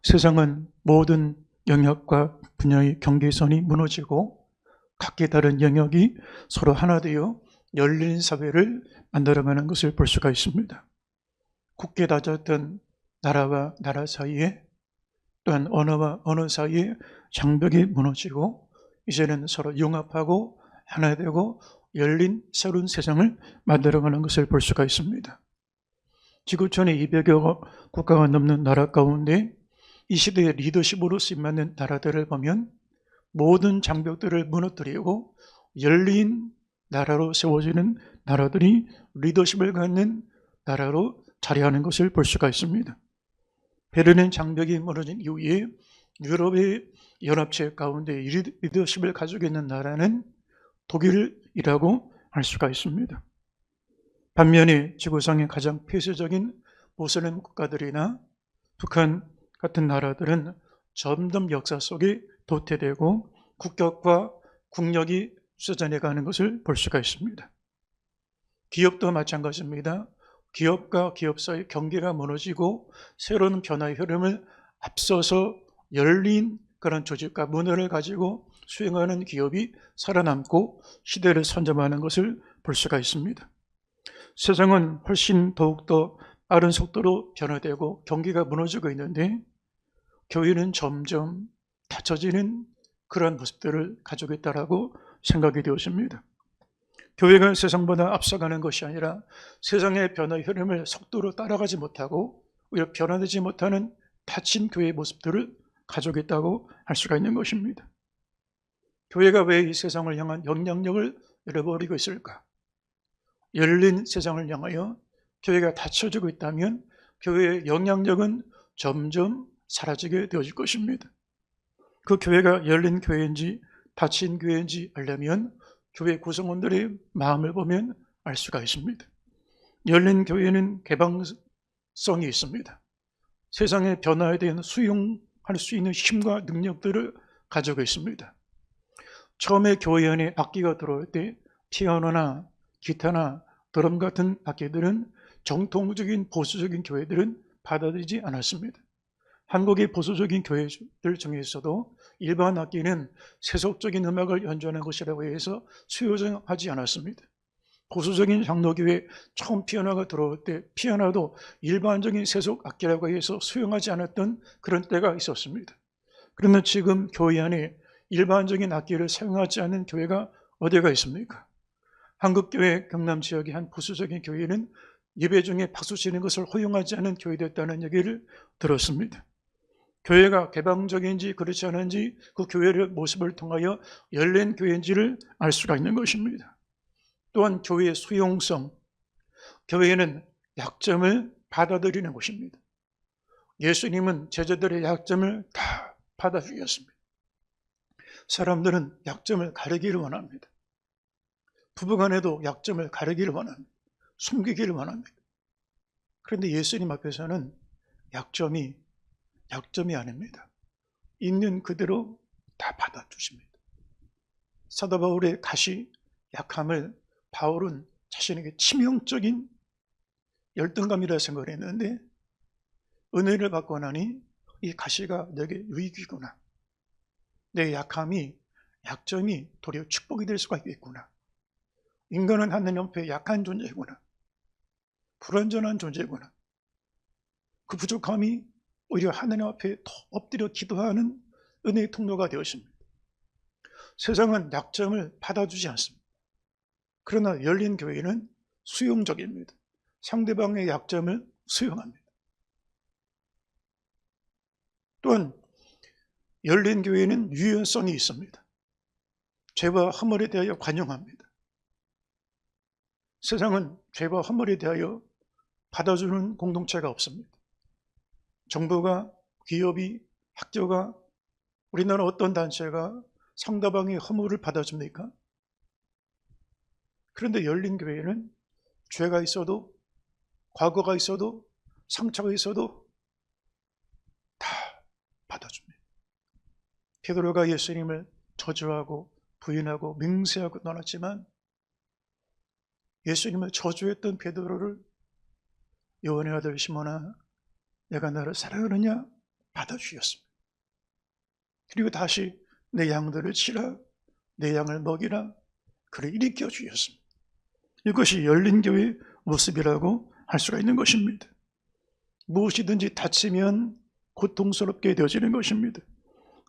세상은 모든 영역과 분야의 경계선이 무너지고 각기 다른 영역이 서로 하나 되어 열린 사회를 만들어가는 것을 볼 수가 있습니다. 굳게 다졌던 나라와 나라 사이에, 또한 언어와 언어 사이에 장벽이 무너지고 이제는 서로 융합하고 하나 되고 열린 새로운 세상을 만들어가는 것을 볼 수가 있습니다. 지구 전에 200여 국가가 넘는 나라 가운데 이 시대의 리더십으로 쓰임받는 나라들을 보면 모든 장벽들을 무너뜨리고 열린 나라로 세워지는 나라들이 리더십을 갖는 나라로 자리하는 것을 볼 수가 있습니다. 베를린 장벽이 무너진 이후에 유럽의 연합체 가운데 리더십을 가지고 있는 나라는 독일이라고 할 수가 있습니다. 반면에 지구상의 가장 폐쇄적인 모슬렘 국가들이나 북한 같은 나라들은 점점 역사 속에 도태되고 국격과 국력이 쇠잔해가는 것을 볼 수가 있습니다. 기업도 마찬가지입니다. 기업과 기업 사이 경계가 무너지고 새로운 변화의 흐름을 앞서서 열린 그런 조직과 문화를 가지고 수행하는 기업이 살아남고 시대를 선점하는 것을 볼 수가 있습니다. 세상은 훨씬 더욱더 빠른 속도로 변화되고 경계가 무너지고 있는데 교회는 점점 닫혀지는 그런 모습들을 가지고 있다고 생각이 되었습니다. 교회가 세상보다 앞서가는 것이 아니라 세상의 변화의 흐름을 속도로 따라가지 못하고 오히려 변화되지 못하는 닫힌 교회의 모습들을 가지고 있다고 할 수가 있는 것입니다. 교회가 왜 이 세상을 향한 영향력을 잃어버리고 있을까? 열린 세상을 향하여 교회가 닫혀지고 있다면 교회의 영향력은 점점 사라지게 되어질 것입니다. 그 교회가 열린 교회인지 닫힌 교회인지 알려면 교회 구성원들의 마음을 보면 알 수가 있습니다. 열린 교회는 개방성이 있습니다. 세상의 변화에 대한 수용할 수 있는 힘과 능력들을 가지고 있습니다. 처음에 교회 안에 악기가 들어올 때 피아노나 기타나 드럼 같은 악기들은 정통적인 보수적인 교회들은 받아들이지 않았습니다. 한국의 보수적인 교회들 중에서도 일반 악기는 세속적인 음악을 연주하는 것이라고 해서 수요하지 않았습니다. 보수적인 장로교회 처음 피아노가 들어올 때 피아노도 일반적인 세속 악기라고 해서 수용하지 않았던 그런 때가 있었습니다. 그러나 지금 교회 안에 일반적인 악기를 사용하지 않는 교회가 어디가 있습니까? 한국교회 경남 지역의 한 보수적인 교회는 예배 중에 박수 치는 것을 허용하지 않은 교회됐다는 얘기를 들었습니다. 교회가 개방적인지 그렇지 않은지 그 교회의 모습을 통하여 열린 교회인지를 알 수가 있는 것입니다. 또한 교회의 수용성, 교회는 약점을 받아들이는 것입니다. 예수님은 제자들의 약점을 다 받아주셨습니다. 사람들은 약점을 가리기를 원합니다. 부부간에도 약점을 가리기를 원합니다. 숨기기를 원합니다. 그런데 예수님 앞에서는 약점이 아닙니다. 있는 그대로 다 받아주십니다. 사도 바울의 가시, 약함을 바울은 자신에게 치명적인 열등감이라 생각을 했는데 은혜를 받고 나니 이 가시가 내게 유익이구나. 내 약점이 도리어 축복이 될 수가 있겠구나. 인간은 하나님 앞에 약한 존재구나. 불완전한 존재구나. 그 부족함이 오히려 하나님 앞에 더 엎드려 기도하는 은혜의 통로가 되었습니다. 세상은 약점을 받아주지 않습니다. 그러나 열린 교회는 수용적입니다. 상대방의 약점을 수용합니다. 또한 열린 교회는 유연성이 있습니다. 죄와 허물에 대하여 관용합니다. 세상은 죄와 허물에 대하여 받아주는 공동체가 없습니다. 정부가, 기업이, 학교가, 우리나라 어떤 단체가 상대방의 허물을 받아줍니까? 그런데 열린 교회는 죄가 있어도, 과거가 있어도, 상처가 있어도 다 받아줍니다. 베드로가 예수님을 저주하고 부인하고 맹세하고 떠났지만 예수님을 저주했던 베드로를 요한의 아들 시몬아, 내가 너를 사랑하느냐? 받아주셨습니다. 그리고 다시 내 양들을 치라, 내 양을 먹이라, 그를 일으켜 주셨습니다. 이것이 열린 교회의 모습이라고 할 수가 있는 것입니다. 무엇이든지 다치면 고통스럽게 되어지는 것입니다.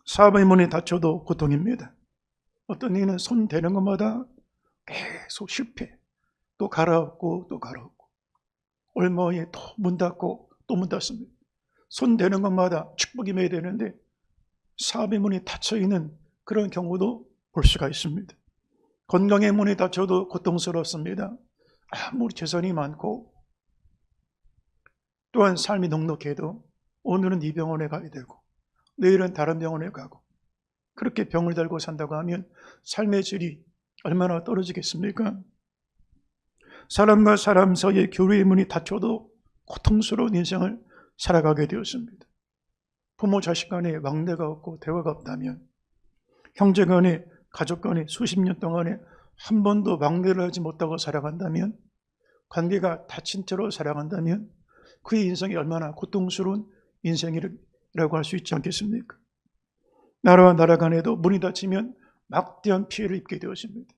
사업의 문이 닫혀도 고통입니다. 어떤 이는 손 대는 것마다 계속 실패, 또 갈아엎고 또 갈아엎고, 얼마에 또 문 닫고 또 문 닫습니다. 손 대는 것마다 축복이 맺어야 되는데 사업의 문이 닫혀있는 그런 경우도 볼 수가 있습니다. 건강의 문이 닫혀도 고통스럽습니다. 아무리 재산이 많고 또한 삶이 넉넉해도 오늘은 이 병원에 가야 되고 내일은 다른 병원에 가고, 그렇게 병을 달고 산다고 하면 삶의 질이 얼마나 떨어지겠습니까? 사람과 사람 사이의 교류의 문이 닫혀도 고통스러운 인생을 살아가게 되었습니다. 부모 자식 간에 왕래가 없고 대화가 없다면, 형제 간에 가족 간에 수십 년 동안에 한 번도 왕래를 하지 못하고 살아간다면, 관계가 닫힌 채로 살아간다면 그의 인생이 얼마나 고통스러운 인생이라고 할 수 있지 않겠습니까? 나라와 나라 간에도 문이 닫히면 막대한 피해를 입게 되었습니다.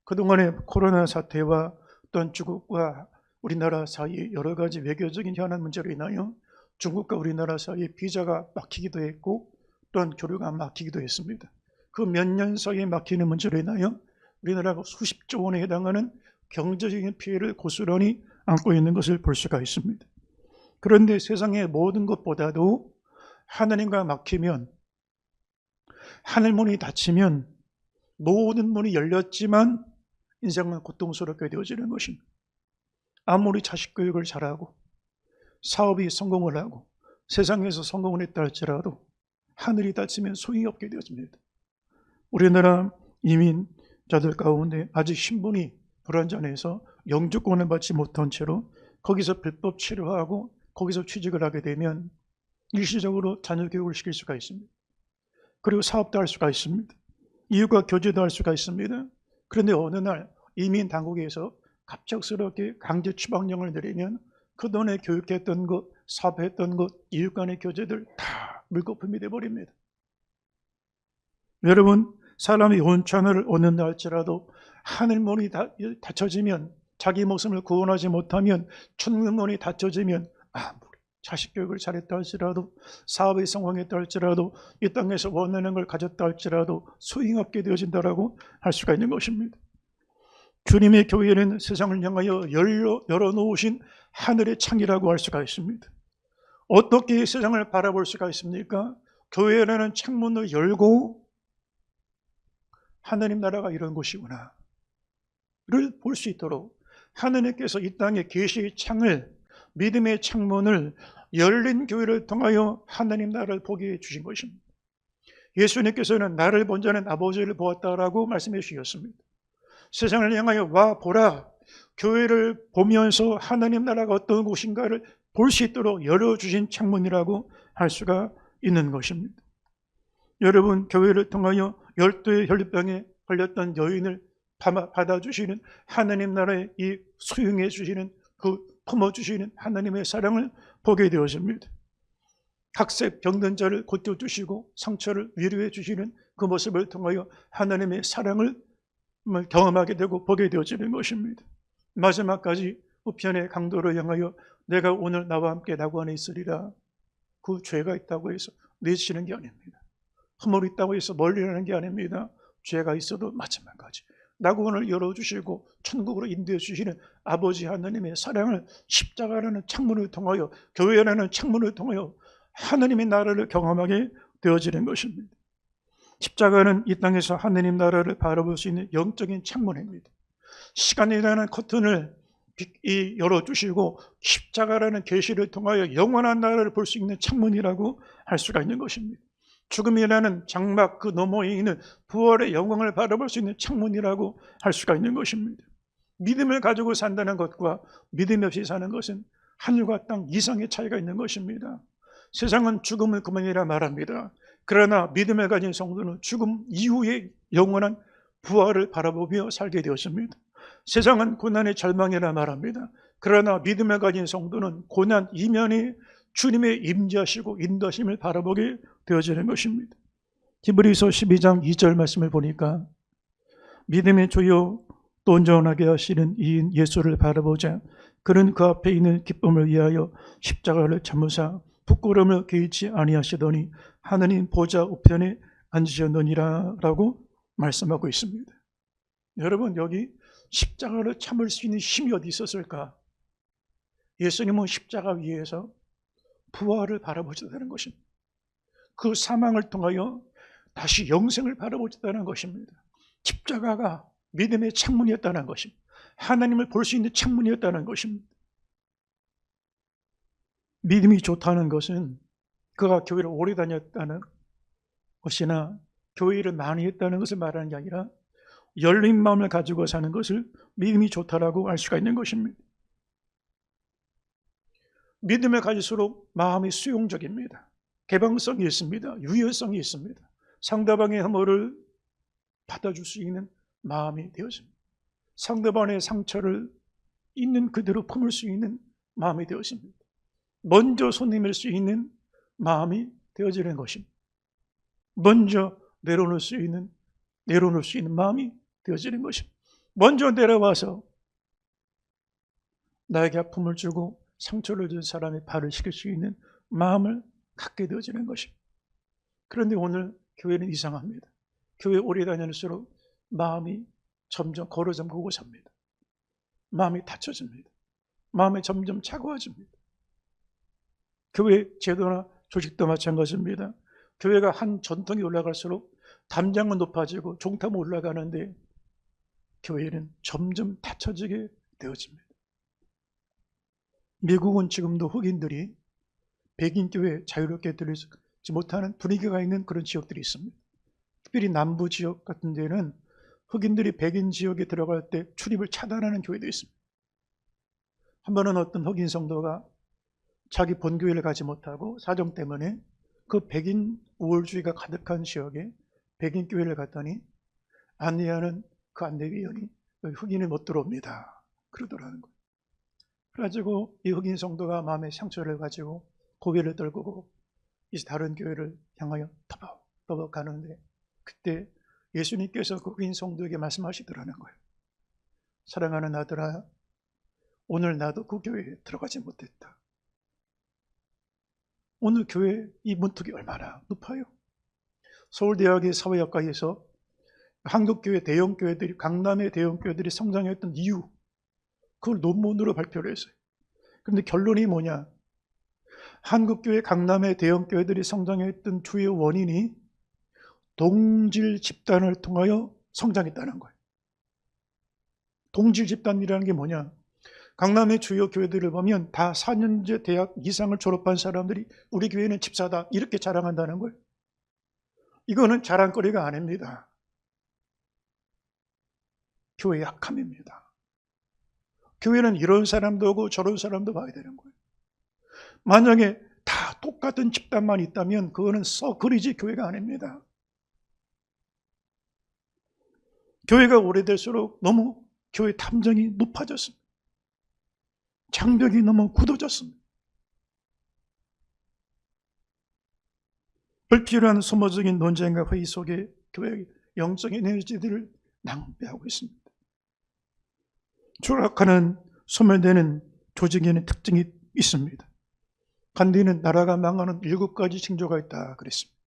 그동안의 코로나 사태와 또한 중국과 우리나라 사이의 여러 가지 외교적인 현안 문제로 인하여 중국과 우리나라 사이에 비자가 막히기도 했고 또한 교류가 막히기도 했습니다. 그 몇 년 사이에 막히는 문제로 인하여 우리나라가 수십조 원에 해당하는 경제적인 피해를 고스란히 안고 있는 것을 볼 수가 있습니다. 그런데 세상의 모든 것보다도 하나님과 막히면, 하늘문이 닫히면 모든 문이 열렸지만 인생은 고통스럽게 되어지는 것입니다. 아무리 자식 교육을 잘하고 사업이 성공을 하고 세상에서 성공을 했다 할지라도 하늘이 닫히면 소용이 없게 되어집니다. 우리나라 이민자들 가운데 아직 신분이 불완전해서 영주권을 받지 못한 채로 거기서 불법 치료하고 거기서 취직을 하게 되면 일시적으로 자녀 교육을 시킬 수가 있습니다. 그리고 사업도 할 수가 있습니다. 이웃과 교제도 할 수가 있습니다. 그런데 어느 날 이민 당국에서 갑작스럽게 강제 추방령을 내리면 그동안에 교육했던 것, 사업했던 것, 이웃 간의 교제들 다 물거품이 되어버립니다. 여러분, 사람이 온천을 얻는다 할지라도 하늘문이 닫혀지면, 자기 목숨을 구원하지 못하면, 천국문이 닫혀지면 아무리 자식 교육을 잘했다 할지라도, 사업에 성공했다 할지라도, 이 땅에서 원하는 걸 가졌다 할지라도 소용없게 되어진다라고 할 수가 있는 것입니다. 주님의 교회는 세상을 향하여 열어놓으신 하늘의 창이라고 할 수가 있습니다. 어떻게 세상을 바라볼 수가 있습니까? 교회라는 창문을 열고 하나님 나라가 이런 곳이구나 를 볼 수 있도록 하나님께서 이 땅에 계시의 창을, 믿음의 창문을 열린 교회를 통하여 하나님 나라를 보게 해주신 것입니다. 예수님께서는 나를 본 자는 아버지를 보았다라고 말씀해 주셨습니다. 세상을 향하여 와 보라, 교회를 보면서 하나님 나라가 어떤 곳인가를 볼 수 있도록 열어주신 창문이라고 할 수가 있는 것입니다. 여러분, 교회를 통하여 12의 혈류병에 걸렸던 여인을 받아주시는 하나님 나라에 이 수용해 주시는, 그 품어주시는 하나님의 사랑을 보게 되었습니다. 각색 병든 자를 고쳐주시고 상처를 위로해 주시는 그 모습을 통하여 하나님의 사랑을 경험하게 되고 보게 되어지는 것입니다. 마지막까지 우편의 강도를 향하여 내가 오늘 나와 함께 낙원에 있으리라, 그 죄가 있다고 해서 내치는 게 아닙니다. 허물이 있다고 해서 멀리하는 게 아닙니다. 죄가 있어도 마지막까지 낙원을 열어주시고 천국으로 인도해 주시는 아버지 하나님의 사랑을 십자가라는 창문을 통하여, 교회라는 창문을 통하여 하나님의 나라를 경험하게 되어지는 것입니다. 십자가는 이 땅에서 하나님 나라를 바라볼 수 있는 영적인 창문입니다. 시간이라는 커튼을 열어주시고 십자가라는 계시를 통하여 영원한 나라를 볼 수 있는 창문이라고 할 수가 있는 것입니다. 죽음이라는 장막 그 너머에 있는 부활의 영광을 바라볼 수 있는 창문이라고 할 수가 있는 것입니다. 믿음을 가지고 산다는 것과 믿음 없이 사는 것은 하늘과 땅 이상의 차이가 있는 것입니다. 세상은 죽음을 그만이라 말합니다. 그러나 믿음을 가진 성도는 죽음 이후의 영원한 부활을 바라보며 살게 되었습니다. 세상은 고난의 절망이라 말합니다. 그러나 믿음을 가진 성도는 고난 이면의 주님의 임재하시고 인도하심을 바라보게 되어지는 것입니다. 히브리서 12장 2절 말씀을 보니까 믿음의 주요 또 온전하게 하시는 이인 예수를 바라보자. 그는 그 앞에 있는 기쁨을 위하여 십자가를 참으사 부끄러움을 개의치 아니하시더니 하느님 보좌 우편에 앉으셨느니라 라고 말씀하고 있습니다. 여러분, 여기 십자가를 참을 수 있는 힘이 어디 있었을까? 예수님은 십자가 위에서 부활을 바라보셨다는 것입니다. 그 사망을 통하여 다시 영생을 바라보셨다는 것입니다. 십자가가 믿음의 창문이었다는 것입니다. 하나님을 볼 수 있는 창문이었다는 것입니다. 믿음이 좋다는 것은 그가 교회를 오래 다녔다는 것이나 교회를 많이 했다는 것을 말하는 게 아니라 열린 마음을 가지고 사는 것을 믿음이 좋다라고 알 수가 있는 것입니다. 믿음을 가질수록 마음이 수용적입니다. 개방성이 있습니다. 유연성이 있습니다. 상대방의 혐오를 받아줄 수 있는 마음이 되어집니다. 상대방의 상처를 있는 그대로 품을 수 있는 마음이 되어집니다. 먼저 손 내밀 수 있는 마음이 되어지는 것입니다. 먼저 내려놓을 수 있는 마음이 되어지는 것입니다. 먼저 내려와서 나에게 아픔을 주고 상처를 준 사람의 발을 씻길 수 있는 마음을 갖게 되어지는 것입니다. 그런데 오늘 교회는 이상합니다. 교회 오래 다닐수록 마음이 점점 걸어 잠그고 삽니다. 마음이 닫혀집니다. 마음이 점점 차가워집니다. 교회 제도나 조직도 마찬가지입니다. 교회가 한 전통이 올라갈수록 담장은 높아지고 종탑은 올라가는데 교회는 점점 닫혀지게 되어집니다. 미국은 지금도 흑인들이 백인 교회에 자유롭게 들리지 못하는 분위기가 있는 그런 지역들이 있습니다. 특별히 남부 지역 같은 데는 흑인들이 백인 지역에 들어갈 때 출입을 차단하는 교회도 있습니다. 한 번은 어떤 흑인 성도가 자기 본교회를 가지 못하고 사정 때문에 그 백인 우월주의가 가득한 지역에 백인 교회를 갔더니 안내하는 그 안내위원이 흑인은 못 들어옵니다 그러더라는 거예요. 그래가지고 이 흑인 성도가 마음의 상처를 가지고 고개를 떨구고 이제 다른 교회를 향하여 터벅터벅 가는데 그때 예수님께서 그 흑인 성도에게 말씀하시더라는 거예요. 사랑하는 아들아, 오늘 나도 그 교회에 들어가지 못했다. 오늘 교회 이 문턱이 얼마나 높아요. 서울대학의 사회학과에서 한국교회 대형교회들이, 강남의 대형교회들이 성장했던 이유, 그걸 논문으로 발표를 했어요. 그런데 결론이 뭐냐? 한국교회, 강남의 대형교회들이 성장했던 주요 원인이 동질 집단을 통하여 성장했다는 거예요. 동질 집단이라는 게 뭐냐? 강남의 주요 교회들을 보면 다 4년제 대학 이상을 졸업한 사람들이 우리 교회는 집사다 이렇게 자랑한다는 거예요. 이거는 자랑거리가 아닙니다. 교회의 약함입니다. 교회는 이런 사람도 오고 저런 사람도 봐야 되는 거예요. 만약에 다 똑같은 집단만 있다면 그거는 서클이지 교회가 아닙니다. 교회가 오래될수록 너무 교회 탐정이 높아졌습니다. 장벽이 너무 굳어졌습니다. 불필요한 소모적인 논쟁과 회의 속에 교회의 영적인 에너지들을 낭비하고 있습니다. 추락하는 소멸되는 조직에는 특징이 있습니다. 간디는 나라가 망하는 7가지 징조가 있다 그랬습니다.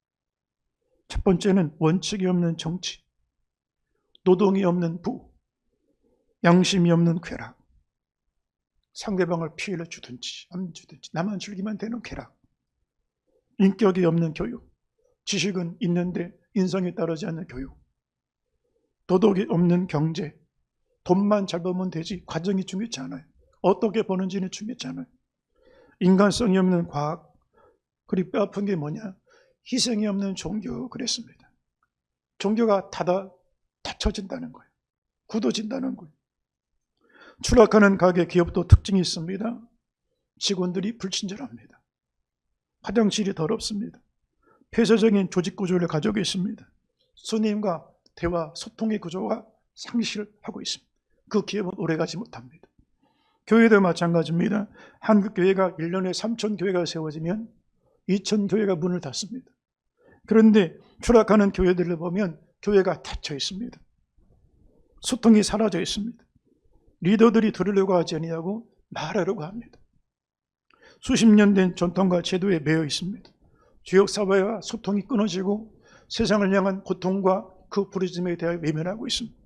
첫 번째는 원칙이 없는 정치, 노동이 없는 부, 양심이 없는 쾌락, 상대방을 피해를 주든지 안 주든지 나만 즐기면 되는 쾌락, 인격이 없는 교육, 지식은 있는데 인성에 따르지 않는 교육, 도덕이 없는 경제, 돈만 잘 벌면 되지 과정이 중요치 않아요. 어떻게 버는지는 중요치 않아요. 인간성이 없는 과학, 그리고 뼈아픈 게 뭐냐? 희생이 없는 종교 그랬습니다. 종교가 닫혀진다는 거예요. 굳어진다는 거예요. 추락하는 가게 기업도 특징이 있습니다. 직원들이 불친절합니다. 화장실이 더럽습니다. 폐쇄적인 조직 구조를 가지고 있습니다. 스님과 대화, 소통의 구조가 상실하고 있습니다. 그 기업은 오래가지 못합니다. 교회도 마찬가지입니다. 한국 교회가 1년에 3,000교회가 세워지면 2,000교회가 문을 닫습니다. 그런데 추락하는 교회들을 보면 교회가 닫혀 있습니다. 소통이 사라져 있습니다. 리더들이 들으려고 하지 아니하고 말하려고 합니다. 수십 년 된 전통과 제도에 매여 있습니다. 지역사회와 소통이 끊어지고 세상을 향한 고통과 그 부르심에 대하여 외면하고 있습니다.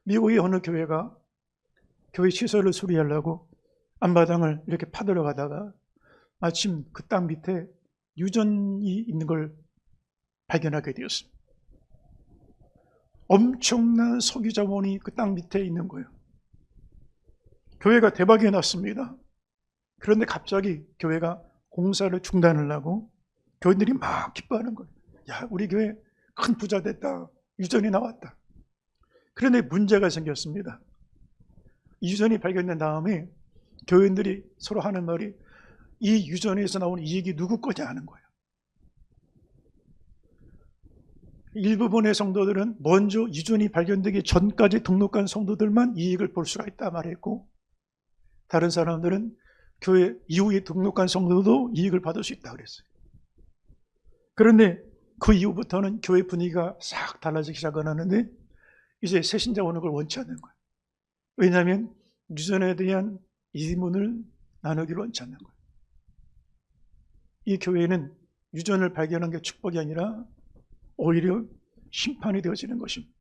미국의 어느 교회가 교회 시설을 수리하려고 앞마당을 이렇게 파들어 가다가 마침 그 땅 밑에 유전이 있는 걸 발견하게 되었습니다. 엄청난 석유 자원이 그 땅 밑에 있는 거예요. 교회가 대박이 났습니다. 그런데 갑자기 교회가 공사를 중단하려고 교인들이 막 기뻐하는 거예요. 야, 우리 교회 큰 부자 됐다. 유전이 나왔다. 그런데 문제가 생겼습니다. 유전이 발견된 다음에 교인들이 서로 하는 말이 이 유전에서 나오는 이익이 누구 거냐 하는 거예요. 일부분의 성도들은 먼저 유전이 발견되기 전까지 등록한 성도들만 이익을 볼 수가 있다 말했고, 다른 사람들은 교회 이후에 등록한 성도도 이익을 받을 수 있다 그랬어요. 그런데 그 이후부터는 교회 분위기가 싹 달라지기 시작하는데 이제 새신자 오는 걸 원치 않는 거예요. 왜냐하면 유전에 대한 이문을 나누기를 원치 않는 거예요. 이 교회는 유전을 발견한 게 축복이 아니라 오히려 심판이 되어지는 것입니다.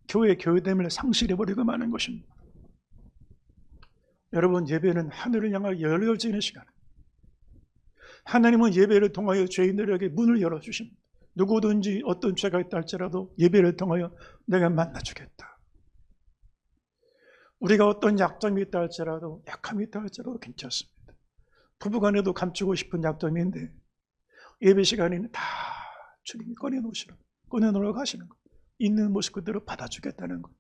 교회됨을 상실해버리고 마는 것입니다. 여러분, 예배는 하늘을 향하여 열려지는 시간. 하나님은 예배를 통하여 죄인들에게 문을 열어주십니다. 누구든지 어떤 죄가 있다 할지라도 예배를 통하여 내가 만나주겠다. 우리가 어떤 약점이 있다 할지라도, 약함이 있다 할지라도 괜찮습니다. 부부간에도 감추고 싶은 약점인데 예배 시간에는 다 주님이 꺼내놓으라고 하시는 거예요. 있는 모습 그대로 받아주겠다는 거예요.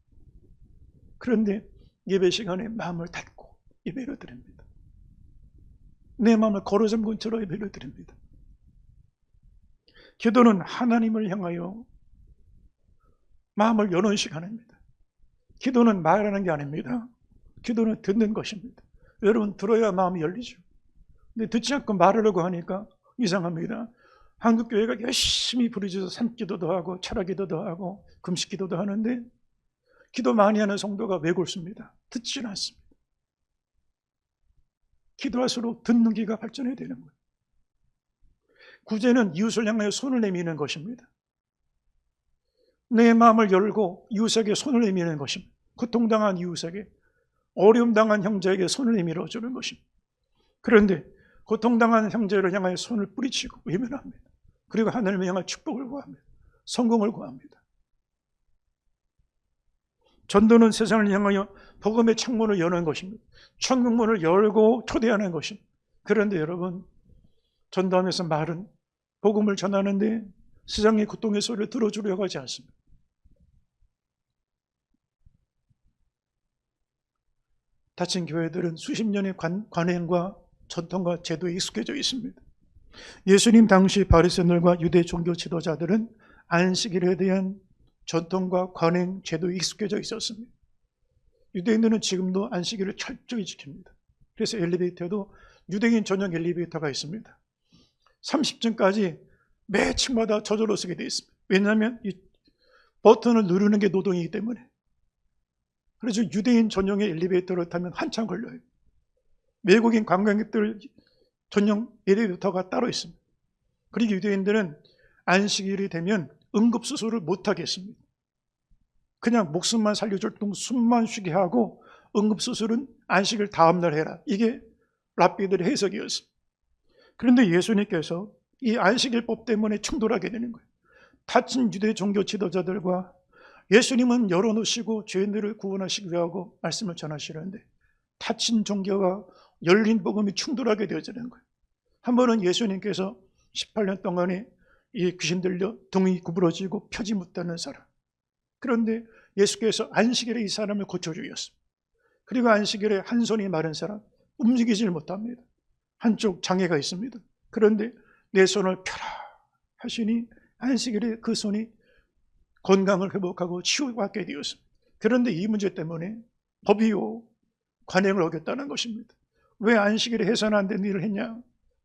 그런데 예배 시간에 마음을 닫고 예배를 드립니다. 내 마음을 거룩한 채로 예배를 드립니다. 기도는 하나님을 향하여 마음을 여는 시간입니다. 기도는 말하는 게 아닙니다. 기도는 듣는 것입니다. 여러분, 들어야 마음이 열리죠. 근데 듣지 않고 말하려고 하니까 이상합니다. 한국교회가 열심히 부르짖어서 산기도도 하고 철학기도도 하고 금식기도도 하는데 기도 많이 하는 성도가 왜골습니다. 듣지는 않습니다. 기도할수록 듣는 귀가 발전해야 되는 거예요. 구제는 이웃을 향하여 손을 내미는 것입니다. 내 마음을 열고 이웃에게 손을 내미는 것입니다. 고통당한 이웃에게, 어려움 당한 형제에게 손을 내밀어 주는 것입니다. 그런데 고통당한 형제를 향하여 손을 뿌리치고 외면합니다. 그리고 하나님을 향한 축복을 구합니다. 성공을 구합니다. 전도는 세상을 향하여 복음의 창문을 여는 것입니다. 천국문을 열고 초대하는 것입니다. 그런데 여러분, 전도하면서 말은 복음을 전하는데 세상의 고통의 소리를 들어주려고 하지 않습니다. 다친 교회들은 수십 년의 관행과 전통과 제도에 익숙해져 있습니다. 예수님 당시 바리새인들과 유대 종교 지도자들은 안식일에 대한 전통과 관행, 제도에 익숙해져 있었습니다. 유대인들은 지금도 안식일을 철저히 지킵니다. 그래서 엘리베이터도 유대인 전용 엘리베이터가 있습니다. 30층까지 매 층마다 저절로 쓰게 되어 있습니다. 왜냐하면 이 버튼을 누르는 게 노동이기 때문에. 그래서 유대인 전용의 엘리베이터를 타면 한참 걸려요. 외국인 관광객들 전용 엘리베이터가 따로 있습니다. 그리고 유대인들은 안식일이 되면 응급수술을 못하겠습니다. 그냥 목숨만 살려줄 동 숨만 쉬게 하고 응급수술은 안식일 다음날 해라. 이게 랍비들의 해석이었습니다. 그런데 예수님께서 이 안식일법 때문에 충돌하게 되는 거예요. 다친 유대 종교 지도자들과 예수님은 열어놓으시고 죄인들을 구원하시기 위하고 말씀을 전하시는데 다친 종교와 열린 복음이 충돌하게 되어지는 거예요. 한 번은 예수님께서 18년 동안에 이 귀신 들려 등이 구부러지고 표지 못하는 사람, 그런데 예수께서 안식일에 이 사람을 고쳐주셨습니다. 그리고 안식일에 한 손이 마른 사람, 움직이질 못합니다. 한쪽 장애가 있습니다. 그런데 내 손을 펴라 하시니 안식일에 그 손이 건강을 회복하고 치유받게 되었습니다. 그런데 이 문제 때문에 법이요, 관행을 어겼다는 것입니다. 왜 안식일에 해서는 안 되는 일을 했냐?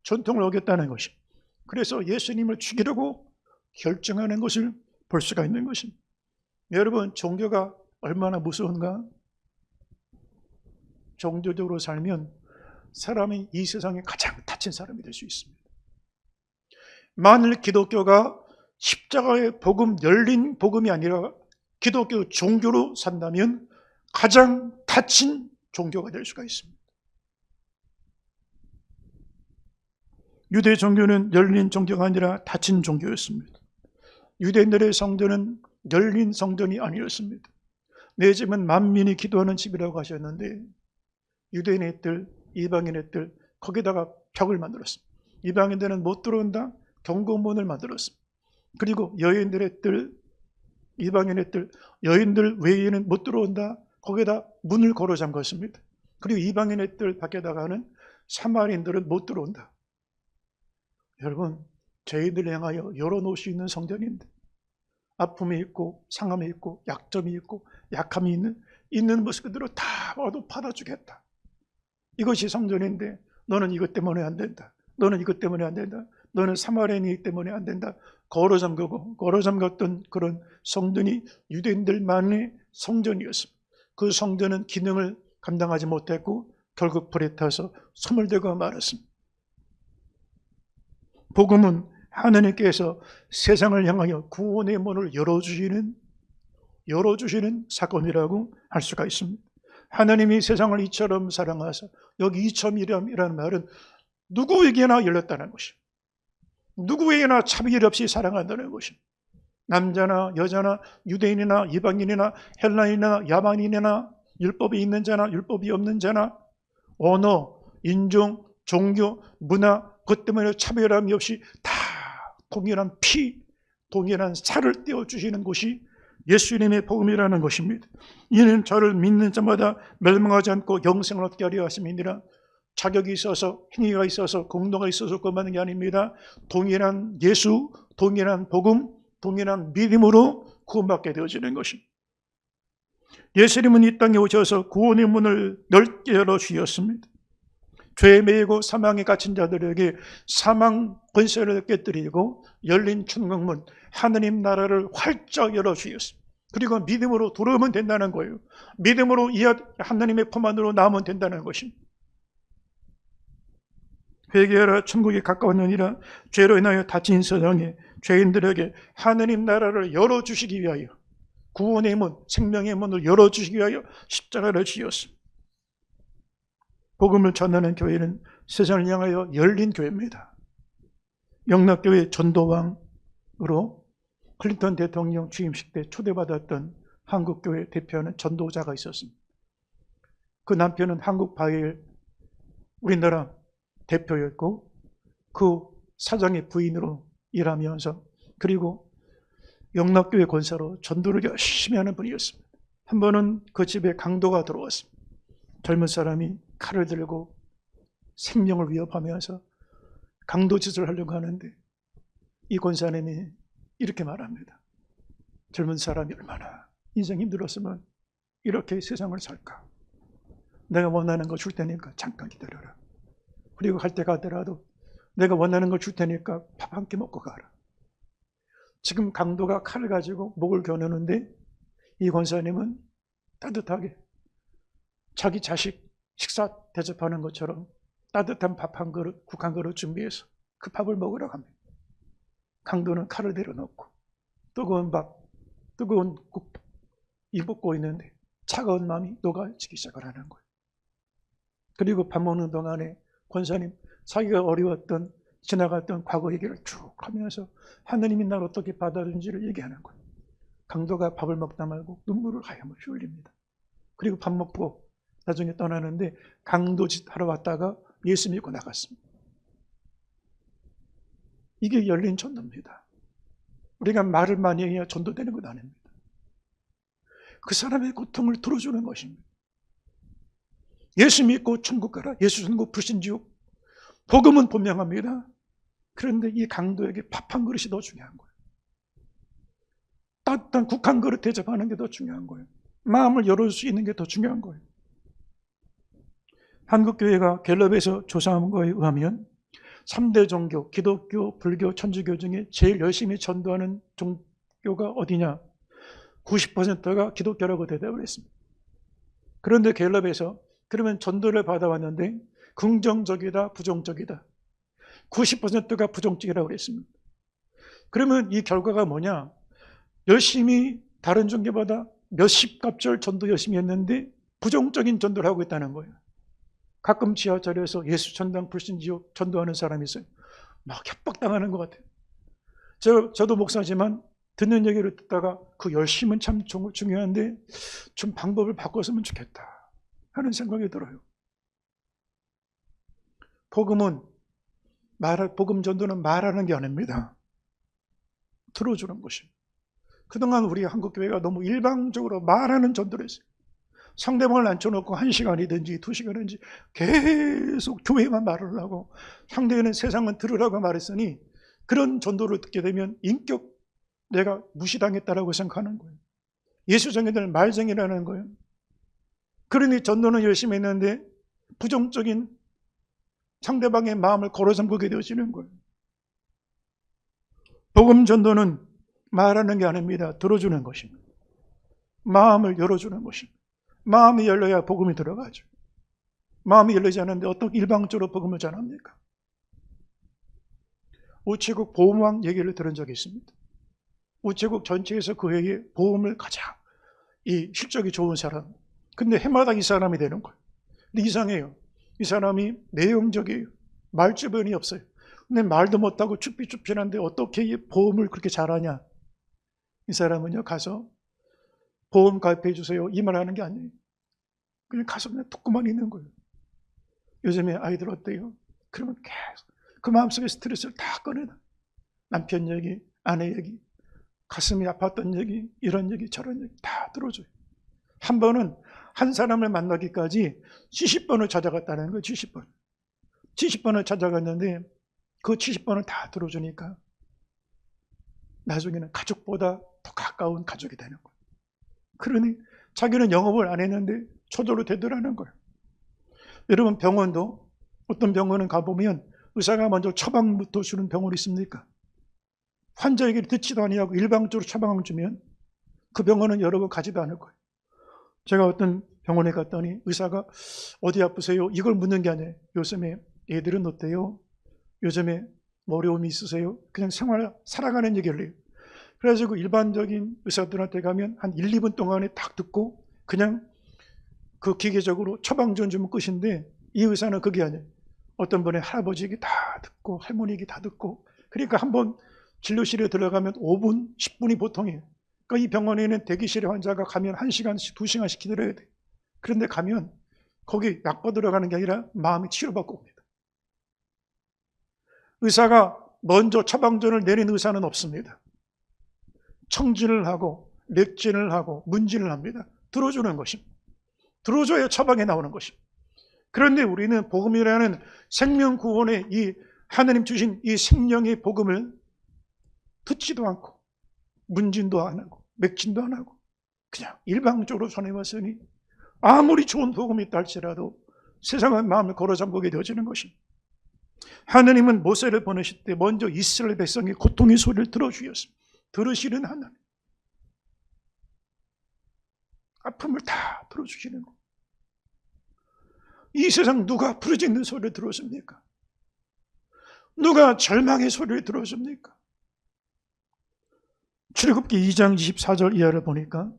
전통을 어겼다는 것입니다. 그래서 예수님을 죽이려고 결정하는 것을 볼 수가 있는 것입니다. 여러분, 종교가 얼마나 무서운가? 종교적으로 살면 사람이 이 세상에 가장 다친 사람이 될 수 있습니다. 만일 기독교가 십자가의 복음, 열린 복음이 아니라 기독교 종교로 산다면 가장 다친 종교가 될 수가 있습니다. 유대 종교는 열린 종교가 아니라 닫힌 종교였습니다. 유대인들의 성전은 열린 성전이 아니었습니다. 내 집은 만민이 기도하는 집이라고 하셨는데 유대인의 뜰, 이방인의 뜰, 거기다가 벽을 만들었습니다. 이방인들은 못 들어온다, 경고문을 만들었습니다. 그리고 여인들의 뜰, 이방인의 뜰, 여인들 외에는 못 들어온다, 거기다 문을 걸어 잠갔습니다. 그리고 이방인의 뜰 밖에다가는 사마리인들은 못 들어온다. 여러분, 죄인들을 향하여 열어놓을 수 있는 성전인데 아픔이 있고 상함이 있고 약점이 있고 약함이 있는 모습 그대로 다 와도 받아주겠다. 이것이 성전인데 너는 이것 때문에 안 된다. 너는 이것 때문에 안 된다. 너는 사마리아인이기 때문에 안 된다. 걸어 잠갔던 그런 성전이 유대인들만의 성전이었습니다. 그 성전은 기능을 감당하지 못했고 결국 불에 타서 소멸되고 말았습니다. 복음은 하나님께서 세상을 향하여 구원의 문을 열어주시는 사건이라고 할 수가 있습니다. 하나님이 세상을 이처럼 사랑하사, 여기 이처럼이라는 말은 누구에게나 열렸다는 것입니다. 누구에게나 차별 없이 사랑한다는 것입니다. 남자나 여자나 유대인이나 이방인이나 헬라인이나 야만인이나 율법이 있는 자나 율법이 없는 자나 언어, 인종, 종교, 문화 그것 때문에 차별함이 없이 다 동일한 피, 동일한 살을 떼어주시는 것이 예수님의 복음이라는 것입니다. 이는 저를 믿는 자마다 멸망하지 않고 영생을 얻게 하려 하심이니라. 자격이 있어서 행위가 있어서 공로가 있어서 그만한 게 아닙니다. 동일한 예수, 동일한 복음, 동일한 믿음으로 구원받게 되어지는 것입니다. 예수님은 이 땅에 오셔서 구원의 문을 넓게 열어주셨습니다. 죄에 매이고 사망에 갇힌 자들에게 사망 권세를 깨뜨리고 열린 천국문, 하느님 나라를 활짝 열어주셨습니다. 그리고 믿음으로 들어오면 된다는 거예요. 믿음으로 이 하나님의 품 안으로 나오면 된다는 것입니다. 회개하라, 천국이 가까웠느니라. 죄로 인하여 닫힌 세상에 죄인들에게 하느님 나라를 열어주시기 위하여, 구원의 문, 생명의 문을 열어주시기 위하여 십자가를 지었습니다. 복음을 전하는 교회는 세상을 향하여 열린 교회입니다. 영락교회 전도왕으로 클린턴 대통령 취임식 때 초대받았던 한국교회 대표하는 전도자가 있었습니다. 그 남편은 한국바일 우리나라 대표였고 그 사장의 부인으로 일하면서 그리고 영락교회 권사로 전도를 열심히 하는 분이었습니다. 한 번은 그 집에 강도가 들어왔습니다. 젊은 사람이 칼을 들고 생명을 위협하면서 강도짓을 하려고 하는데 이 권사님이 이렇게 말합니다. 젊은 사람이 얼마나 인생이 힘들었으면 이렇게 세상을 살까? 내가 원하는 거 줄 테니까 잠깐 기다려라. 그리고 갈 때 가더라도 내가 원하는 걸 줄 테니까 밥 한 끼 먹고 가라. 지금 강도가 칼을 가지고 목을 겨누는데 이 권사님은 따뜻하게 자기 자식 식사 대접하는 것처럼 따뜻한 밥 한 그릇, 국 한 그릇 준비해서 그 밥을 먹으러 갑니다. 강도는 칼을 내려놓고 뜨거운 밥, 뜨거운 국 이 먹고 있는데 차가운 마음이 녹아지기 시작을 하는 거예요. 그리고 밥 먹는 동안에 권사님 자기가 어려웠던 지나갔던 과거 얘기를 쭉 하면서 하느님이 나를 어떻게 받아들인지를 얘기하는 거예요. 강도가 밥을 먹다 말고 눈물을 하염없이 흘립니다. 그리고 밥 먹고 나중에 떠나는데 강도짓 하러 왔다가 예수 믿고 나갔습니다. 이게 열린 전도입니다. 우리가 말을 많이 해야 전도되는 건 아닙니다. 그 사람의 고통을 들어주는 것입니다. 예수 믿고 천국 가라. 예수 천국 불신지옥. 복음은 분명합니다. 그런데 이 강도에게 밥 한 그릇이 더 중요한 거예요. 따뜻한 국 한 그릇 대접하는 게 더 중요한 거예요. 마음을 열어줄 수 있는 게 더 중요한 거예요. 한국교회가 갤럽에서 조사한 거에 의하면 3대 종교, 기독교, 불교, 천주교 중에 제일 열심히 전도하는 종교가 어디냐? 90%가 기독교라고 대답을 했습니다. 그런데 갤럽에서 그러면 전도를 받아왔는데 긍정적이다, 부정적이다. 90%가 부정적이라고 했습니다. 그러면 이 결과가 뭐냐? 열심히 다른 종교보다 몇십 갑절 전도 열심히 했는데 부정적인 전도를 하고 있다는 거예요. 가끔 지하철에서 예수 전당 불신지옥 전도하는 사람이 있어요. 막 협박당하는 것 같아요. 저도 목사지만 듣는 얘기를 듣다가 그 열심은 참 중요한데 좀 방법을 바꿨으면 좋겠다 하는 생각이 들어요. 복음 전도는 말하는 게 아닙니다. 들어주는 것입니다. 그동안 우리 한국교회가 너무 일방적으로 말하는 전도를 했어요. 상대방을 앉혀놓고 1시간이든지 2시간이든지 계속 교회만 말을 하고 상대는 세상은 들으라고 말했으니 그런 전도를 듣게 되면 인격 내가 무시당했다라고 생각하는 거예요. 예수쟁이들 말쟁이라는 거예요. 그러니 전도는 열심히 했는데 부정적인 상대방의 마음을 걸어잠그게 되어지는 거예요. 복음 전도는 말하는 게 아닙니다. 들어주는 것입니다. 마음을 열어주는 것입니다. 마음이 열려야 복음이 들어가죠. 마음이 열리지 않는데 어떻게 일방적으로 복음을 전합니까? 우체국 보험왕 얘기를 들은 적이 있습니다. 우체국 전체에서 그 해에 보험을 가장 이 실적이 좋은 사람. 근데 해마다 이 사람이 되는 거예요. 근데 이상해요. 이 사람이 내용적이에요. 말주변이 없어요. 근데 말도 못하고 쭈삐쭈삐한데 어떻게 보험을 그렇게 잘하냐? 이 사람은요 가서 보험 가입해 주세요 이 말 하는 게 아니에요. 그냥 가서 그냥 듣고만 있는 거예요. 요즘에 아이들 어때요? 그러면 계속 그 마음속에 스트레스를 다 꺼내놔. 남편 얘기, 아내 얘기, 가슴이 아팠던 얘기, 이런 얘기 저런 얘기 다 들어줘요. 한 번은 한 사람을 만나기까지 70번을 찾아갔다는 거예요. 70번. 70번을 찾아갔는데 그 70번을 다 들어주니까 나중에는 가족보다 더 가까운 가족이 되는 거예요. 그러니 자기는 영업을 안 했는데 저절로 되더라는 거예요. 여러분 병원도 어떤 병원은 가보면 의사가 먼저 처방부터 주는 병원이 있습니까? 환자 얘기를 듣지도 아니하고 일방적으로 처방을 주면 그 병원은 여러분 가지도 않을 거예요. 제가 어떤 병원에 갔더니 의사가 어디 아프세요? 이걸 묻는 게 아니에요. 요즘에 애들은 어때요? 요즘에 뭐 어려움이 있으세요? 그냥 살아가는 얘기를 해요. 그래가지고 일반적인 의사들한테 가면 한 1, 2분 동안에 딱 듣고 그냥 그 기계적으로 처방전 주면 끝인데 이 의사는 그게 아니에요. 어떤 분의 할아버지 얘기 다 듣고 할머니 얘기 다 듣고 그러니까 한번 진료실에 들어가면 5분, 10분이 보통이에요. 그러니까 이 병원에는 대기실에 환자가 가면 1시간씩, 2시간씩 기다려야 돼요. 그런데 가면 거기 약 받으러 가는 게 아니라 마음이 치료받고 옵니다. 의사가 먼저 처방전을 내린 의사는 없습니다. 청진을 하고 맥진을 하고 문진을 합니다. 들어주는 것입니다. 들어줘야 처방에 나오는 것입니다. 그런데 우리는 복음이라는 생명 구원의 이 하나님 주신 이 생명의 복음을 듣지도 않고 문진도 안 하고 맥진도 안 하고 그냥 일방적으로 전해왔으니 아무리 좋은 복음이 있다 할지라도 세상의 마음을 걸어잠그게 되어지는 것입니다. 하나님은 모세를 보내실 때 먼저 이스라엘 백성의 고통의 소리를 들어주셨습니다. 들으시는 하나님. 아픔을 다 들어주시는 거. 이 세상 누가 부르짖는 소리를 들어줍니까? 누가 절망의 소리를 들어줍니까? 출애굽기 2장 24절 이하를 보니까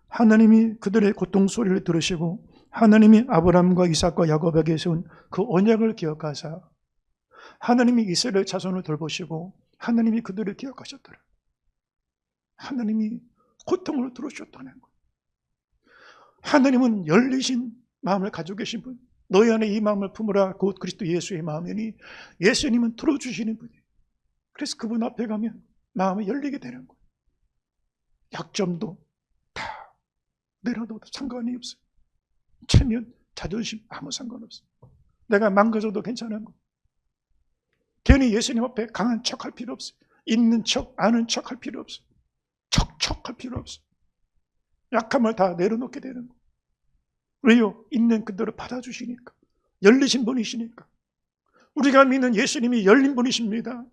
하나님이 그들의 고통 소리를 들으시고 하나님이 아브라함과 이삭과 야곱에게 세운 그 언약을 기억하사 하나님이 이스라엘 자손을 돌보시고 하나님이 그들을 기억하셨더라. 하나님이 고통을 들어주셨다는 거예요. 하나님은 열리신 마음을 가지고 계신 분. 너희 안에 이 마음을 품으라 곧 그리스도 예수의 마음이니 예수님은 들어주시는 분이에요. 그래서 그분 앞에 가면 마음이 열리게 되는 거예요. 약점도 다 내려도 상관이 없어요. 체면, 자존심 아무 상관없어요. 내가 망가져도 괜찮은 거예요. 괜히 예수님 앞에 강한 척할 필요 없어요. 있는 척, 아는 척할 필요 없어요. 척할 필요 없어요. 약함을 다 내려놓게 되는 거예요. 왜요? 있는 그대로 받아주시니까. 열리신 분이시니까. 우리가 믿는 예수님이 열린 분이십니다.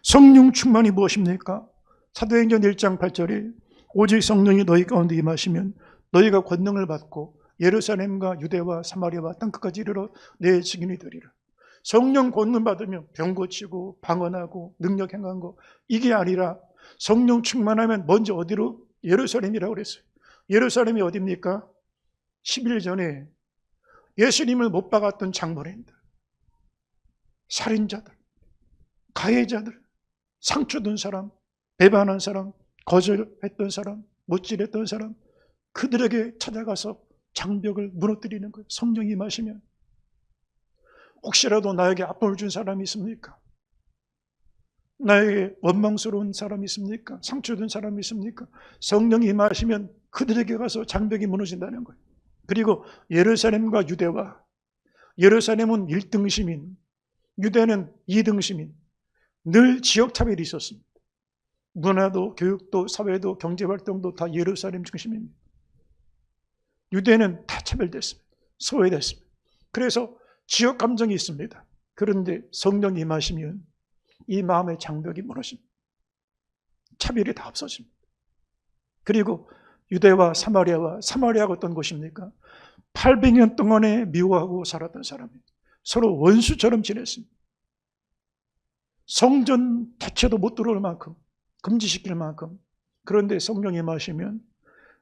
성령 충만이 무엇입니까? 사도행전 1장 8절에 오직 성령이 너희 가운데 임하시면 너희가 권능을 받고 예루살렘과 유대와 사마리아와 땅끝까지 이르러 내 증인이 되리라. 성령 권능 받으면 병 고치고 방언하고 능력 행한 거, 이게 아니라 성령 충만하면 먼저 어디로? 예루살렘이라고 그랬어요. 예루살렘이 어디입니까? 10일 전에 예수님을 못 박았던 장본인들, 살인자들, 가해자들, 상처든 사람, 배반한 사람, 거절했던 사람, 못질했던 사람, 그들에게 찾아가서 장벽을 무너뜨리는 거예요. 성령이 임하시면. 혹시라도 나에게 아픔을 준 사람이 있습니까? 나에게 원망스러운 사람이 있습니까? 상처된 사람이 있습니까? 성령이 임하시면 그들에게 가서 장벽이 무너진다는 거예요. 그리고 예루살렘과 유대와, 예루살렘은 1등 시민, 유대는 2등 시민, 늘 지역 차별이 있었습니다. 문화도 교육도 사회도 경제활동도 다 예루살렘 중심입니다. 유대는 다 차별됐습니다. 소외됐습니다. 그래서 지역 감정이 있습니다. 그런데 성령이 임하시면 이 마음의 장벽이 무너집니다. 차별이 다 없어집니다. 그리고 유대와 사마리아가 어떤 곳입니까? 800년 동안에 미워하고 살았던 사람입니다. 서로 원수처럼 지냈습니다. 성전 자체도 못 들어올 만큼, 금지시킬 만큼. 그런데 성령이 임하시면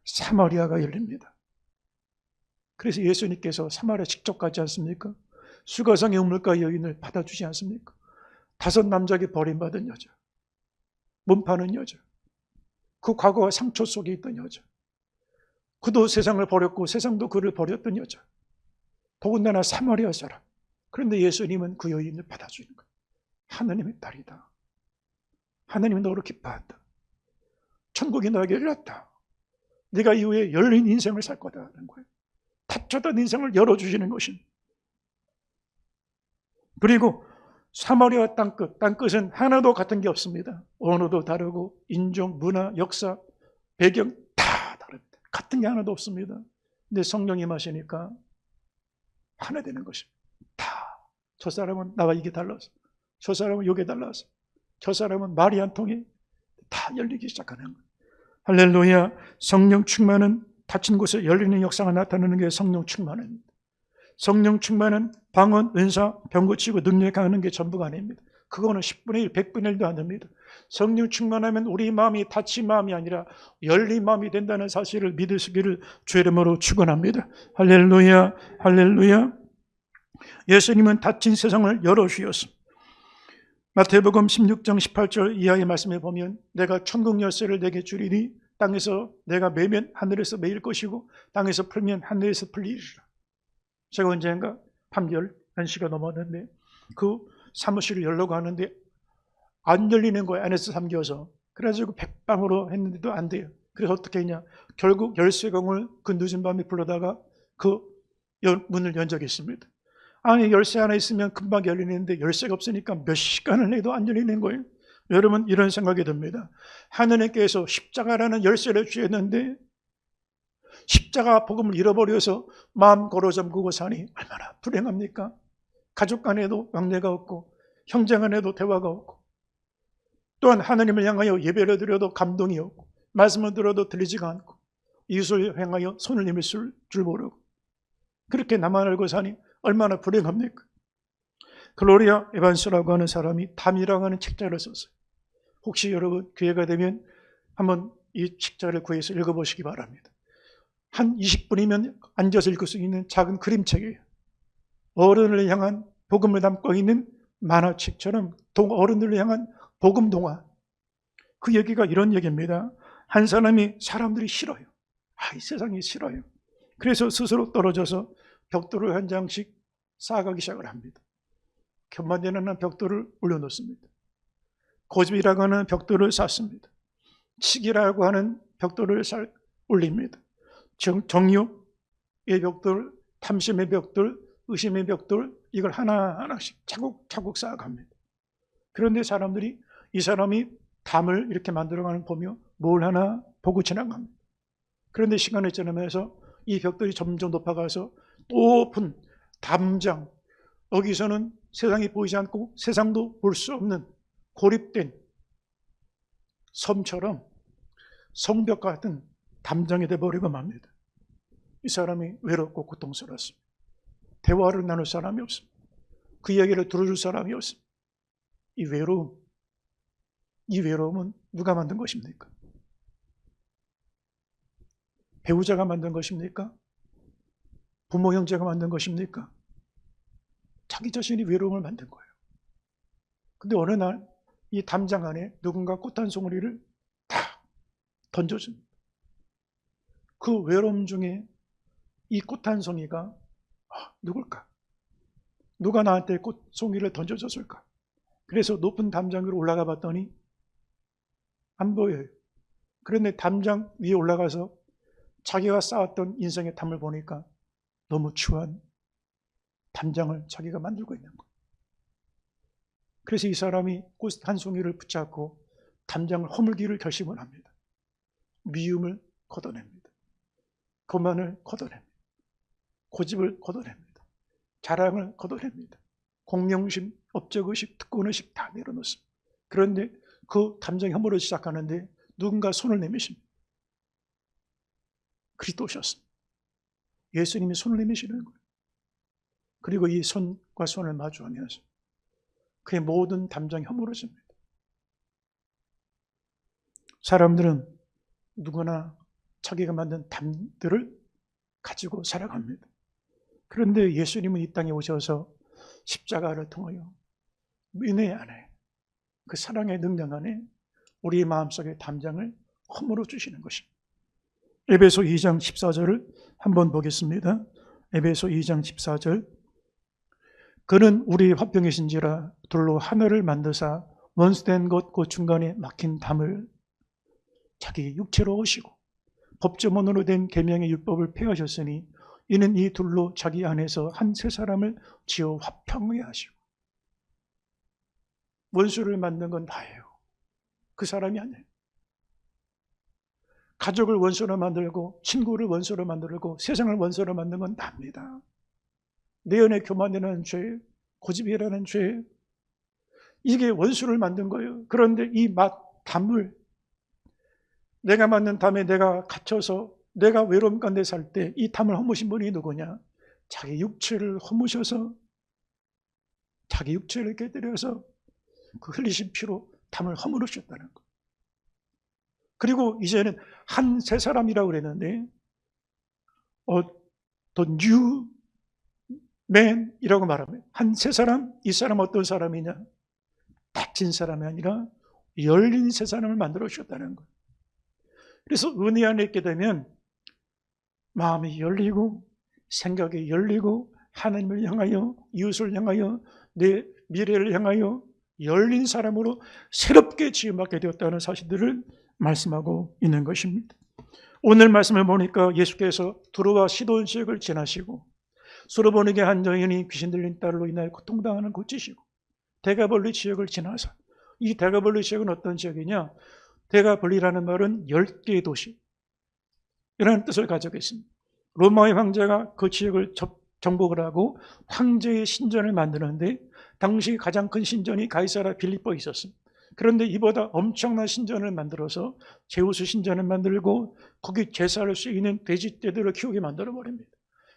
사마리아가 열립니다. 그래서 예수님께서 사마리아 직접 가지 않습니까? 수가성의 우물가 여인을 받아주지 않습니까? 5 남자에게 버림받은 여자, 몸 파는 여자, 그 과거와 상처 속에 있던 여자, 그도 세상을 버렸고 세상도 그를 버렸던 여자, 더군다나 사마리아 사람. 그런데 예수님은 그 여인을 받아주는 거예요. 하나님의 딸이다. 하나님이 너를 기뻐한다. 천국이 너에게 열렸다. 네가 이후에 열린 인생을 살 거다 하는 거예요. 닫혔던 인생을 열어주시는 것입니다. 그리고 사마리아 땅끝은 하나도 같은 게 없습니다. 언어도 다르고 인종, 문화, 역사, 배경 다 다릅니다. 같은 게 하나도 없습니다. 근데 성령이 임하시니까 하나 되는 것입니다. 다. 저 사람은 나와 이게 달라서, 저 사람은 이게 달라서, 저 사람은 말이 안 통해. 다 열리기 시작하는 거예요. 할렐루야. 성령 충만은 닫힌 곳에 열리는 역사가 나타나는 게 성령 충만입니다. 성령 충만은 방언, 은사, 병 고치고 능력 강하는 게 전부가 아닙니다. 그거는 10분의 1, 100분의 1도 안 됩니다. 성령 충만하면 우리 마음이 닫힌 마음이 아니라 열린 마음이 된다는 사실을 믿으시기를 주의 이름으로 축원합니다. 할렐루야, 할렐루야. 예수님은 닫힌 세상을 열어주셨습니다. 마태복음 16장 18절 이하의 말씀에 보면 내가 천국 열쇠를 내게 주리니 땅에서 내가 매면 하늘에서 매일 것이고 땅에서 풀면 하늘에서 풀리리라. 제가 언젠가 밤 11시가 넘었는데 그 사무실을 열려고 하는데 안 열리는 거예요. 안에서 잠겨서. 그래가지고 백방으로 했는데도 안 돼요. 그래서 어떻게 했냐. 결국 열쇠공을 그 늦은 밤에 불러다가 그 문을 연 적이 있습니다. 아니 열쇠 하나 있으면 금방 열리는데 열쇠가 없으니까 몇 시간을 해도 안 열리는 거예요. 여러분 이런 생각이 듭니다. 하느님께서 십자가라는 열쇠를 주셨는데 십자가 복음을 잃어버려서 마음 걸어 잠그고 사니 얼마나 불행합니까? 가족 간에도 왕래가 없고 형제 간에도 대화가 없고 또한 하나님을 향하여 예배를 드려도 감동이 없고 말씀을 들어도 들리지가 않고 이웃을 향하여 손을 내밀 줄 모르고 그렇게 나만 알고 사니 얼마나 불행합니까? 글로리아 에반스라고 하는 사람이 담이라고 하는 책자를 썼어요. 혹시 여러분 기회가 되면 한번 이 책자를 구해서 읽어보시기 바랍니다. 한 20분이면 앉아서 읽을 수 있는 작은 그림책이에요. 어른을 향한 복음을 담고 있는 만화책처럼 어른들을 향한 복음 동화. 그 얘기가 이런 얘기입니다. 한 사람이 사람들이 싫어요. 이 세상이 싫어요. 그래서 스스로 떨어져서 벽돌을 한 장씩 쌓아가기 시작을 합니다. 견만되는 벽돌을 올려놓습니다. 고집이라고 하는 벽돌을 쌓습니다. 치기라고 하는 벽돌을 올립니다. 정욕의 벽돌, 탐심의 벽돌, 의심의 벽돌, 이걸 하나하나씩 차곡차곡 쌓아갑니다. 그런데 사람들이 이 사람이 담을 이렇게 만들어가는 보며 뭘 하나 보고 지나갑니다. 그런데 시간이 지나면서 이 벽돌이 점점 높아가서 높은 담장, 여기서는 세상이 보이지 않고 세상도 볼 수 없는 고립된 섬처럼 성벽 같은 담장이 되어버리고 맙니다. 이 사람이 외롭고 고통스러웠습니다. 대화를 나눌 사람이 없습니다. 그 이야기를 들어줄 사람이 없습니다. 이 외로움은 누가 만든 것입니까? 배우자가 만든 것입니까? 부모 형제가 만든 것입니까? 자기 자신이 외로움을 만든 거예요. 근데 어느 날 이 담장 안에 누군가 꽃 한 송이를 탁 던져줍니다. 그 외로움 중에 이 꽃 한 송이가 누굴까? 누가 나한테 꽃송이를 던져줬을까? 그래서 높은 담장 위로 올라가 봤더니 안 보여요. 그런데 담장 위에 올라가서 자기가 쌓았던 인생의 담을 보니까 너무 추한 담장을 자기가 만들고 있는 거예요. 그래서 이 사람이 꽃 한 송이를 붙잡고 담장을 허물기를 결심을 합니다. 미움을 걷어냅니다. 교만을 걷어냅니다. 고집을 걷어냅니다. 자랑을 걷어냅니다. 공명심, 업적의식, 특권의식 다 내려놓습니다. 그런데 그 담장이 허물어지기 시작하는데 누군가 손을 내미십니다. 그리스도 오셨습니다. 예수님이 손을 내미시는 거예요. 그리고 이 손과 손을 마주하면서 그의 모든 담장이 허물어집니다. 사람들은 누구나 자기가 만든 담들을 가지고 살아갑니다. 그런데 예수님은 이 땅에 오셔서 십자가를 통하여 은혜 안에 그 사랑의 능력 안에 우리 마음속의 담장을 허물어 주시는 것입니다. 에베소 2장 14절을 한번 보겠습니다. 에베소 2장 14절. 그는 우리 화평이신지라 둘로 하늘을 만드사 원수된 것 그 중간에 막힌 담을 자기 육체로 오시고 법조문으로 된 계명의 율법을 폐하셨으니 이는 이 둘로 자기 안에서 한 세 사람을 지어 화평하게 하시고. 원수를 만든 건 나예요. 그 사람이 아니에요. 가족을 원수로 만들고 친구를 원수로 만들고 세상을 원수로 만든 건 납니다. 내 안에 교만이라는 죄, 고집이라는 죄, 이게 원수를 만든 거예요. 그런데 이 담을 내가 만든 담에 내가 갇혀서 내가 외로움 가운데 살 때 이 담을 허무신 분이 누구냐? 자기 육체를 허무셔서 자기 육체를 깨뜨려서 그 흘리신 피로 담을 허물으셨다는 거. 그리고 이제는 한 세 사람이라고 그랬는데 the new man이라고 말하면 한 세 사람, 이 사람 어떤 사람이냐? 닫힌 사람이 아니라 열린 세 사람을 만들어 주셨다는 거예요. 그래서 은혜 안에 있게 되면 마음이 열리고 생각이 열리고 하나님을 향하여 이웃을 향하여 내 미래를 향하여 열린 사람으로 새롭게 지음받게 되었다는 사실들을 말씀하고 있는 것입니다. 오늘 말씀을 보니까 예수께서 두로와 시돈 지역을 지나시고 수로보니게 한 여인이 귀신 들린 딸로 인하여 고통당하는 고치시고 데가볼리 지역을 지나서 이 데가볼리 지역은 어떤 지역이냐? 데가볼리라는 말은 10개의 도시 이라는 뜻을 가지고 있습니다. 로마의 황제가 그 지역을 정복을 하고 황제의 신전을 만드는데 당시 가장 큰 신전이 가이사라 빌립보에 있었습니다. 그런데 이보다 엄청난 신전을 만들어서 제우스 신전을 만들고 거기 제사를 쓰이는 돼지떼들을 키우게 만들어버립니다.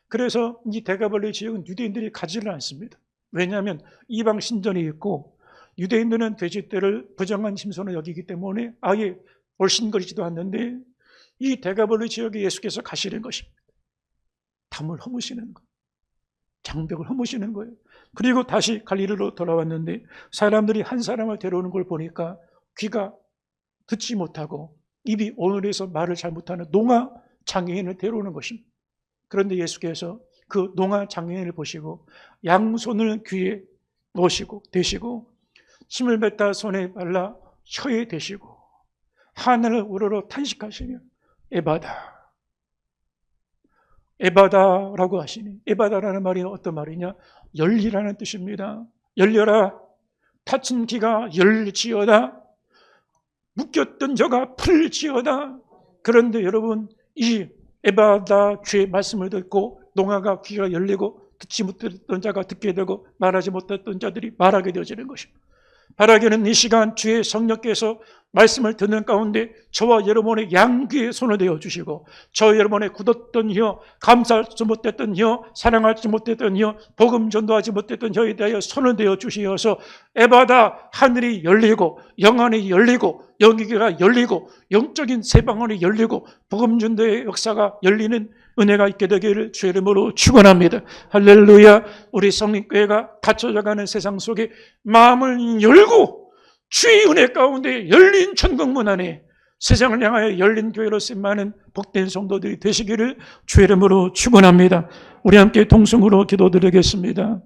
그래서 이 데가볼리 지역은 유대인들이 가지를 않습니다. 왜냐하면 이방 신전이 있고 유대인들은 돼지떼를 부정한 심선을 여기기 때문에 아예 얼씬거리지도 않는데 이 데가볼리 지역에 예수께서 가시는 것입니다. 담을 허무시는 거예요. 장벽을 허무시는 거예요. 그리고 다시 갈릴리로 돌아왔는데 사람들이 한 사람을 데려오는 걸 보니까 귀가 듣지 못하고 입이 오늘에서 말을 잘 못하는 농아 장애인을 데려오는 것입니다. 그런데 예수께서 그 농아 장애인을 보시고 양손을 귀에 넣으시고 대시고 침을 뱉다 손에 발라 혀에 대시고 하늘을 우러러 탄식하시며 에바다라고 하시니 에바다라는 말이 어떤 말이냐? 열리라는 뜻입니다. 열려라. 닫힌 귀가 열지어다. 묶였던 저가 풀지어다. 그런데 여러분 이 에바다 주의 말씀을 듣고 농아가 귀가 열리고 듣지 못했던 자가 듣게 되고 말하지 못했던 자들이 말하게 되어지는 것입니다. 바라기는 이 시간 주의 성령께서 말씀을 듣는 가운데 저와 여러분의 양귀에 손을 대어 주시고 저 여러분의 굳었던 혀, 감사하지 못했던 혀, 사랑하지 못했던 혀, 복음 전도하지 못했던 혀에 대하여 손을 대어 주시어서 에바다 하늘이 열리고 영안이 열리고 영기가 열리고 영적인 새방울이 열리고 복음 전도의 역사가 열리는 은혜가 있게 되기를 주의 이름으로 축원합니다. 할렐루야. 우리 성립교회가 닫혀져가는 세상 속에 마음을 열고 주의 은혜 가운데 열린 천국문 안에 세상을 향하여 열린 교회로 쓰임받는 복된 성도들이 되시기를 주의 이름으로 축원합니다. 우리 함께 동성으로 기도드리겠습니다.